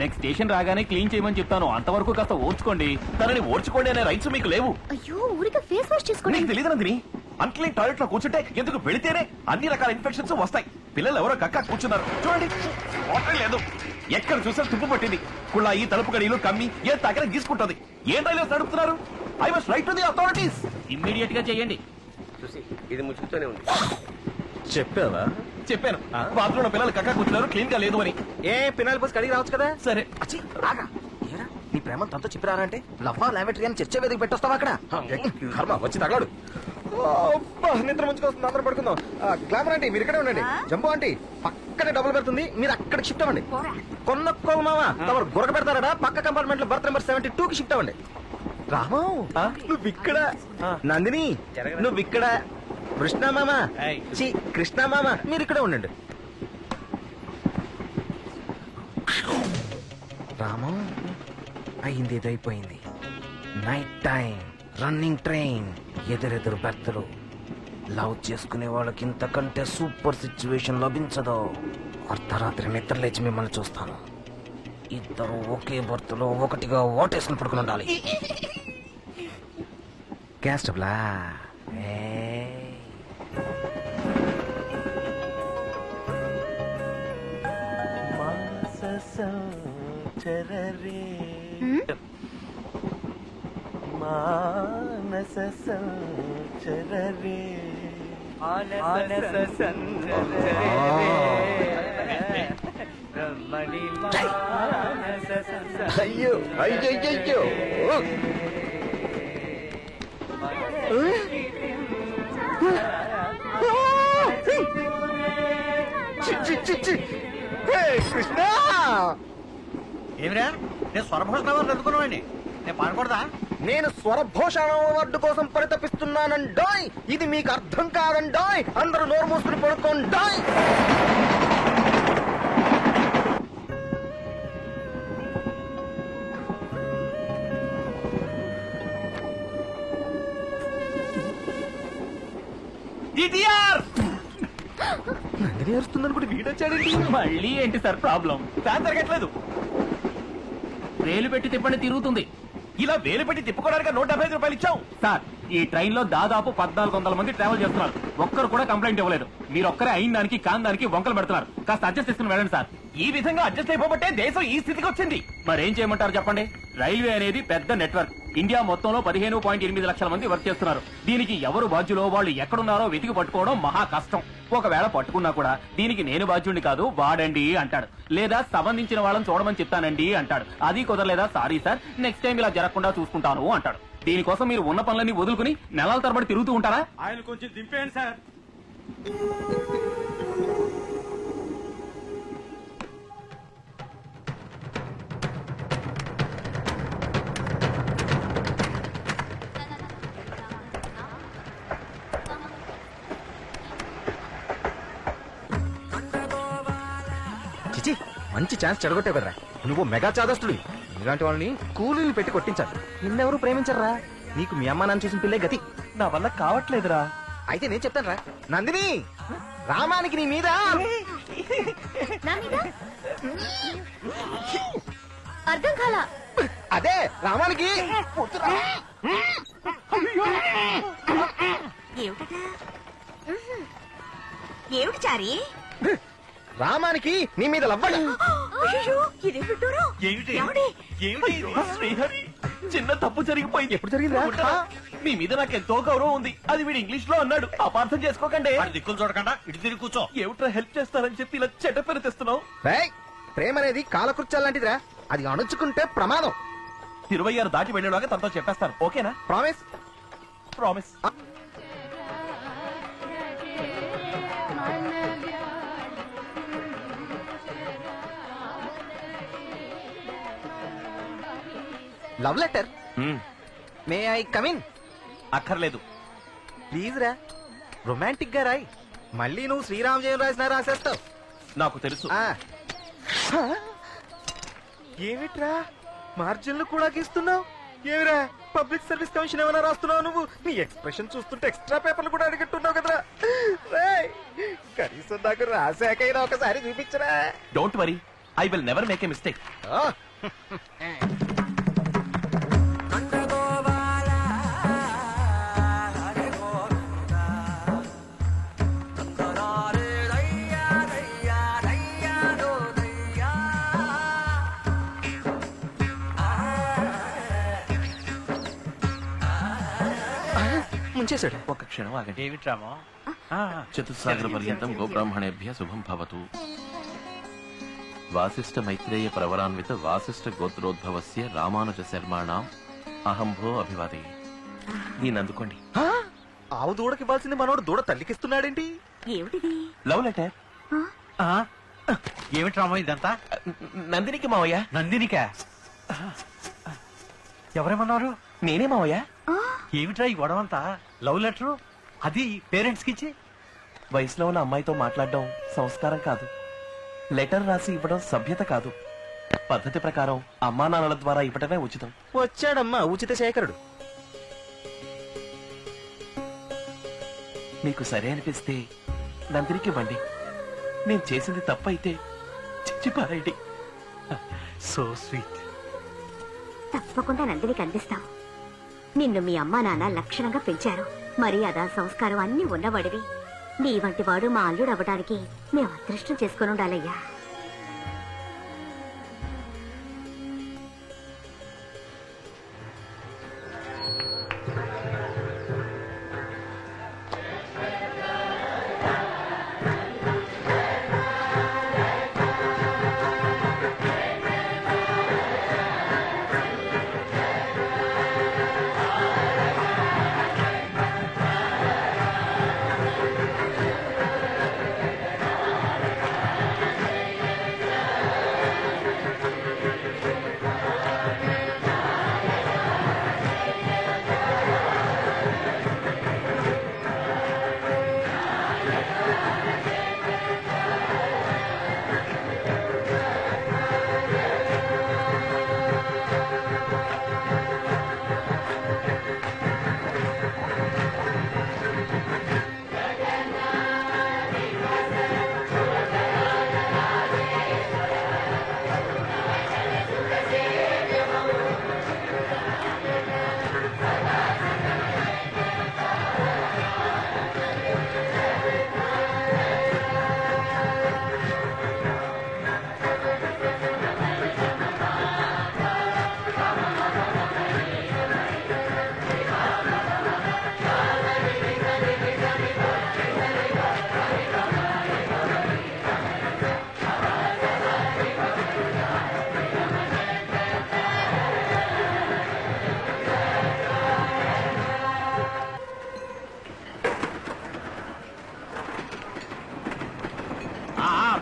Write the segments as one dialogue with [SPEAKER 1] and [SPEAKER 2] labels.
[SPEAKER 1] Next station రాగానే clean చేయమని చెప్తాను, అంతవరకు కాస్త ఓర్చుకోండి. తనని ఓర్చుకోండి అనే రైట్స్ మీకు లేవు.
[SPEAKER 2] అయ్యో ఊరికే ఫేస్ వాష్ చేసుకోండి.
[SPEAKER 1] నీకు తెలియదు నందిని, అన్క్లీన్ టాయిలెట్ లో కూర్చుంటే ఎందుకు వెళితేనే అన్ని రకాల ఇన్ఫెక్షన్స్ వస్తాయి. పిల్లలు ఎవరో కక్క కూర్చున్నారు చూడండి, వాటర్ లేదు, ఎక్కడ చూసినా తుప్పు పట్టింది, కుళ్ళాయి తలుపు గడియలు కమ్మి ఏ తగ్గర గీసుకుంటుంది. ఏం రైలు నడుపుతున్నారు? I was right to the authorities. Immediate గా చేయండి.
[SPEAKER 3] చూసి ఇది ముసుగుతూనే ఉంది.
[SPEAKER 1] చెప్పావా? చెప్పాను. బాత్రూమ్ లో పిల్లలు కక్క కూర్చున్నారు, క్లీన్ గా లేదు అని.
[SPEAKER 3] ఏ పినాలి పోసి కడిగి రావచ్చు కదా.
[SPEAKER 1] సరే
[SPEAKER 4] అచ్చి రాగా ఏరా నీ ప్రేమ తనతో చెప్పిరారా అంటే లవ్వా లావెటరీ అని చర్చ వేదిక పెట్టొస్తావా అక్కడ?
[SPEAKER 3] కర్మ వచ్చి తగలడు. నిద్ర ముంచుకొస్తుంది, అందరూ పడుకుందాం. గ్లామర్ ఆంటీ మీరు ఇక్కడే ఉండండి. జంబో ఆంటీ పక్కనే డబుల్ పెడుతుంది, మీరు అక్కడ షిఫ్ట్ అవ్వండి. కొన్నక్కో మామా తమరు గురక పెడతారా? పక్క కంపార్ట్మెంట్ లో బర్త్ నెంబర్ 72 కి షిఫ్ట్ అవ్వండి. రామా నువ్వు ఇక్కడ, నందిని నువ్వు ఇక్కడ, కృష్ణ మామ కృష్ణ మామ మీరు ఇక్కడ ఉండండి. రామా అయింది ఇదైపోయింది. నైట్ టైం రన్నింగ్ ట్రైన్, ఎదురెదురు బెర్తలు. లవ్ చేసుకునే వాళ్ళకి ఇంతకంటే సూపర్ సిచ్యువేషన్ లభించదు. అర్ధరాత్రి నిద్ర లేచి మిమ్మల్ని చూస్తాను. ఇద్దరు ఒకే బర్త్లో ఒకటిగా ఓటేసుకుని పడుకుని ఉండాలి. గ్యాస్ స్టవ్లా
[SPEAKER 5] మానస సంచరరే మానస సంచరరే రమణి మానస సంచరరే.
[SPEAKER 3] అయ్యో అయ్యో కృష్ణ
[SPEAKER 4] ఏమిరా నేను స్వరభోషణ అవార్డు అందుకున్నావండి, నేను పాడకూడదా?
[SPEAKER 3] నేను స్వరభూషణ అవార్డు కోసం పరితపిస్తున్నానండోయ్. ఇది మీకు అర్థం కాదండోయ్. అందరూ నోరు మూసుకుని పడుకోండోయ్. నందిని అరుస్తుందనుకుంటే వీడొచ్చాడండి.
[SPEAKER 1] మళ్ళీ ఏంటి సార్ ప్రాబ్లం? ఫ్యాన్ తిరగట్లేదు. వేలు పెట్టి తిప్పండి తిరుగుతుంది. ఇలా వేలు పెట్టి తిప్పుకోవడానికి 175 రూపాయలు ఇచ్చాం సార్. ఈ ట్రైన్ లో దాదాపు 1400 మంది ట్రావెల్ చేస్తున్నారు, ఒక్కరు కూడా కంప్లైంట్ ఇవ్వలేదు. మీరు ఒక్కరే అయిన దానికి కాని దానికి వంకలు పెడుతున్నారు. కాస్త అడ్జస్ట్ చేసుకుని వెళ్ళండి సార్. ఈ విధంగా అడ్జస్ట్ అయిపోబట్టే దేశం ఈ స్థితికి వచ్చింది. మరేం చేయమంటారు చెప్పండి? రైల్వే అనేది పెద్ద నెట్వర్క్. ఇండియా మొత్తంలో 15.8 లక్షల మంది వర్క్ చేస్తున్నారు. దీనికి ఎవరు బాధ్యులో వాళ్ళు ఎక్కడున్నారో వెతికి పట్టుకోవడం మహా కష్టం. ఒకవేళ పట్టుకున్నా కూడా దీనికి నేను బాధ్యుడిని కాదు వాడండి అంటాడు, లేదా సంబంధించిన వాళ్ళని చూడమని చెప్తానండి అంటాడు. అది కుదరలేదా సారీ సార్ నెక్స్ట్ టైం ఇలా జరగకుండా చూసుకుంటాను అంటాడు. దీనికోసం మీరు ఉన్న పనులన్నీ వదులుకుని నెలల తరబడి తిరుగుతూ ఉంటారా?
[SPEAKER 5] ఆయన కొంచెం దింపేయండి సార్.
[SPEAKER 3] చిచి మంచి ఛాన్స్ చెడగొట్టే కదరా. నువ్వు మెగా చాదస్తుడు. ఇలాంటి వాళ్ళని కూలీలు పెట్టి కొట్టించాలి. నిన్నెవరు ప్రేమించరా? నీకు మీ అమ్మ నాన్న చూసిన పిల్లే గతి.
[SPEAKER 1] నా వల్ల కావట్లేదురా.
[SPEAKER 3] అయితే నేను చెప్తాను రా. నందిని రామానికి నీ మీద
[SPEAKER 2] నా మీద అర్థం కాలా.
[SPEAKER 3] అదే రామానికి
[SPEAKER 6] ఏమిటి చారి?
[SPEAKER 3] రామానికి నీ మీద లవ్వడ.
[SPEAKER 1] శ్రీహరి చిన్న తప్పు జరిగిపోయింది.
[SPEAKER 3] ఎప్పుడు జరిగిందా?
[SPEAKER 1] మీ మీద నాకు ఎంతో గౌరవం ఉంది. అది వీడు ఇంగ్లీష్ లో అన్నాడు, అపార్థం చేసుకోకండి.
[SPEAKER 4] దిక్కులు చూడకుండా ఇటు తిరిగి కూర్చో.
[SPEAKER 1] ఏమిట్రా హెల్ప్ చేస్తారని చెప్పి ఇలా చెడ్డ పేరు తెస్తున్నావు?
[SPEAKER 3] ప్రేమ అనేది కాలకృత్యాలు లాంటిదిరా. అది అణుచుకుంటే ప్రమాదం.
[SPEAKER 1] 26 దాటి వెళ్ళేలాగా తనతో చెప్పేస్తాను, ఓకేనా?
[SPEAKER 3] Promise.
[SPEAKER 1] Promise.
[SPEAKER 3] Love letter. May I come in?
[SPEAKER 1] అక్కర్లేదు.
[SPEAKER 3] ప్లీజ్ రా, రొమాంటిక్ గా రాయ్. మళ్ళీ నువ్వు శ్రీరామ్ జయం రాసేస్తావు.
[SPEAKER 1] నాకు తెలుసు.
[SPEAKER 3] ఏమిట్రా మార్జిన్లు కూడా గీస్తున్నావు? ఏమిరా పబ్లిక్ సర్వీస్ కమిషన్ ఏమైనా రాస్తున్నావు నువ్వు? నీ ఎక్స్ప్రెషన్ చూస్తుంటే ఎక్స్ట్రా పేపర్లు కూడా అడిగట్టున్నావు కదరా. కనీసం నాకు రాసాకైనా ఒకసారి చూపించరా.
[SPEAKER 1] Don't worry, I will never make a mistake.
[SPEAKER 4] ముంచేశాడు.
[SPEAKER 1] ఒక క్షణం ఆగండి.
[SPEAKER 5] ఏమిట్రామో
[SPEAKER 1] చతుస్సాగర పర్యంతం గోబ్రాహ్మణేభ్య శుభం భవతు. వాసిష్ఠ మైత్రేయ ప్రవరాన్విత వాసిష్ఠ గోత్రోద్భవస్య రామానుజ శర్మాణం అహంభో అభివాదే. దీన్ని అందుకోండి.
[SPEAKER 4] ఆవు దూడకి ఇవ్వాల్సింది మనోడు దూడ తల్లికిస్తున్నాడేంటి?
[SPEAKER 6] ఏమిటిది?
[SPEAKER 1] Love letter.
[SPEAKER 5] ఏమిట్రామో ఇదంతా?
[SPEAKER 1] నందినికి మావయ్య.
[SPEAKER 5] నందినిక ఎవరేమన్నారు?
[SPEAKER 1] నేనే మావయ్య.
[SPEAKER 5] ఏమిట్రా ఈ గొడవంతా? లవ్ లెటరు అది పేరెంట్స్ కి ఇచ్చి
[SPEAKER 1] వయసులో ఉన్న అమ్మాయితో మాట్లాడడం సంస్కారం కాదు. లెటర్ రాసి ఇవ్వడం సభ్యత కాదు. పద్ధతి ప్రకారం అమ్మా నాన్నల ద్వారా ఇవ్వటమే ఉచితం.
[SPEAKER 3] వచ్చాడమ్మా ఉచిత శేఖరుడు.
[SPEAKER 1] మీకు సరే అనిపిస్తే నందినికి ఇవ్వండి. నేను చేసింది తప్పైతే చిచ్చిపారేయండి.
[SPEAKER 5] So sweet.
[SPEAKER 6] తప్పకుండా నందినికి అందిస్తాం. నిన్ను మీ అమ్మా నాన్న లక్షణంగా పెంచారు. మర్యాద సంస్కారం అన్ని ఉన్నవాడివి. నీ వంటి వాడు మా అల్లుడు అవ్వడానికి మేము అదృష్టం చేసుకుని ఉండాలయ్యా.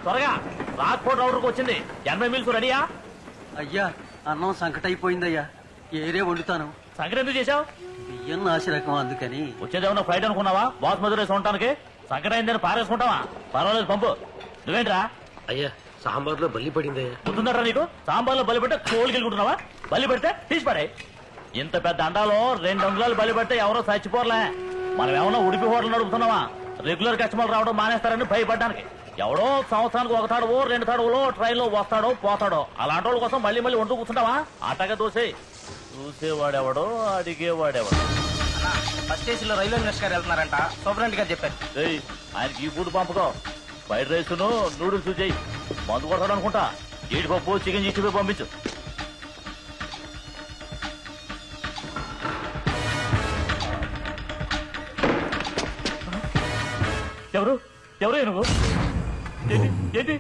[SPEAKER 1] త్వరగా రాక్పోర్ట్ ఆర్డర్కి వచ్చింది. 80 మీల్స్ రెడీయా?
[SPEAKER 5] అయ్యా అన్నం సంకటైపోయిందయ్యా. ఏరే వండుతాను.
[SPEAKER 1] సంగతి ఎందుకు చేశావు?
[SPEAKER 5] బియ్యం నాశరకం అందుకని.
[SPEAKER 1] వచ్చేదేమన్నా ఫ్లైట్ అనుకున్నావా? బాస్ మధురేసి ఉండటానికి సంకట అయిందని పారేసుకుంటావా? పర్వాలేదు పంపు. నువ్వేంట్రా?
[SPEAKER 7] అయ్యా సాంబార్లో బల్లి పడిందయ్యా.
[SPEAKER 1] గుర్తుందరా నీకు? సాంబార్లో బలి పెడితే కోలికెళ్ళుకుంటున్నావా? బలి పెడితే తీసి పడే. ఇంత పెద్ద అండాలో 2 అంగుళాలు బలి పెడితే ఎవరో చచ్చిపోర్లే. మనం ఏమన్నా ఉడిపి హోటల్ నడుపుతున్నావా? రెగ్యులర్ కస్టమర్లు రావడం మానేస్తారని భయపడ్డానికి. ఎవడో సంవత్సరానికి 1 తాడువో 2 తాడువలో ట్రైన్ లో వస్తాడో పోతాడో అలాంటి వాళ్ళ కోసం మళ్ళీ మళ్ళీ వంటూ కూర్చుంటావా? ఆటగా దోసే. చూసేవాడెవడో అడిగేవాడెవడో.
[SPEAKER 4] ఫస్ట్ ఏసీలో రైల్వే మినిస్టర్ గారు వెళ్తున్నారంట. సూపరింటెండెంట్ గారు చెప్పారు.
[SPEAKER 1] ఏయ్, ఆయనకి ఈ ఫుడ్ పంపుకో. ఫ్రైడ్ రైస్ నూడిల్స్ చేయి. మందు కొడతాడు అనుకుంటా. జీడిపప్పు చికెన్ చేసి పంపించు. ఎవరు ఎవరు నువ్వు? ఏంటి ఏంటి?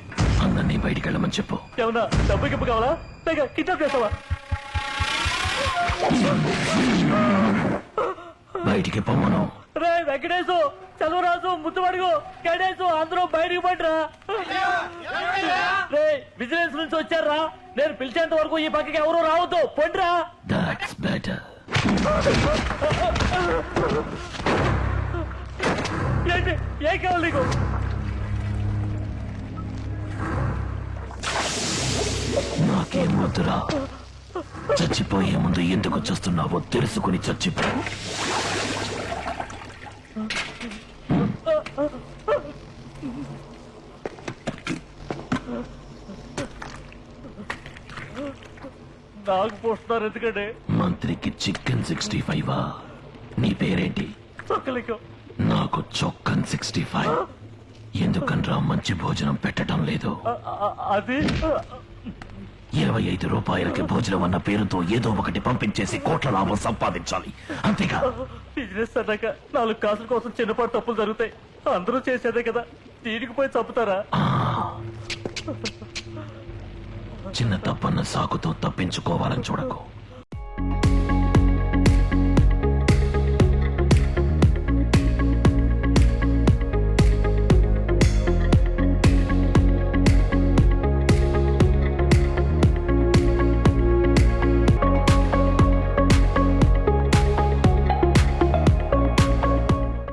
[SPEAKER 7] అందరినీ బయటికి వెళ్ళమని చెప్పు.
[SPEAKER 1] ఏమన్నా డబ్బు గిప్పు కావాలా? పైగా కిడ్నాప్ చేస్తావా?
[SPEAKER 7] బయటికి పొమ్మను.
[SPEAKER 1] రే వెంకటేశు, చదువురాజు, ముద్దుపడుగు, గణేశు అందరూ బయటికి పడరా. రే విజిలెన్స్ నుంచి వచ్చారా? నేను పిలిచేంత వరకు ఈ పక్కకి ఎవరు రావద్దు. పొండ్రా.
[SPEAKER 7] That's better.
[SPEAKER 1] ఏంటి ఏం కావాలి నీకు?
[SPEAKER 7] నాకేం వద్దురా. చచ్చిపోయే ముందు ఎందుకు చేస్తున్నావో తెలుసుకుని చచ్చిపో.
[SPEAKER 1] నాకు పోస్తున్నారు ఎందుకంటే
[SPEAKER 7] మంత్రికి చికెన్ 65 నీ పేరేంటి?
[SPEAKER 1] చక్కలికం.
[SPEAKER 7] నాకు చొక్కన్ 65. ఎందుకనరా మంచి భోజనం పెట్టడం లేదు?
[SPEAKER 1] అది
[SPEAKER 7] 25 రూపాయలకి భోజనం అన్న పేరుతో ఏదో ఒకటి పంపించేసి కోట్ల లాభం సంపాదించాలి, అంతేగా?
[SPEAKER 1] బిజినెస్ అన్నాక 4 కాసుల కోసం చిన్నపాటు తప్పులు జరుగుతాయి. అందరూ చేసేదే కదా, దీనికి పోయి చంపుతారా?
[SPEAKER 7] చిన్న తప్పన్న సాకుతో తప్పించుకోవాలని చూడకు.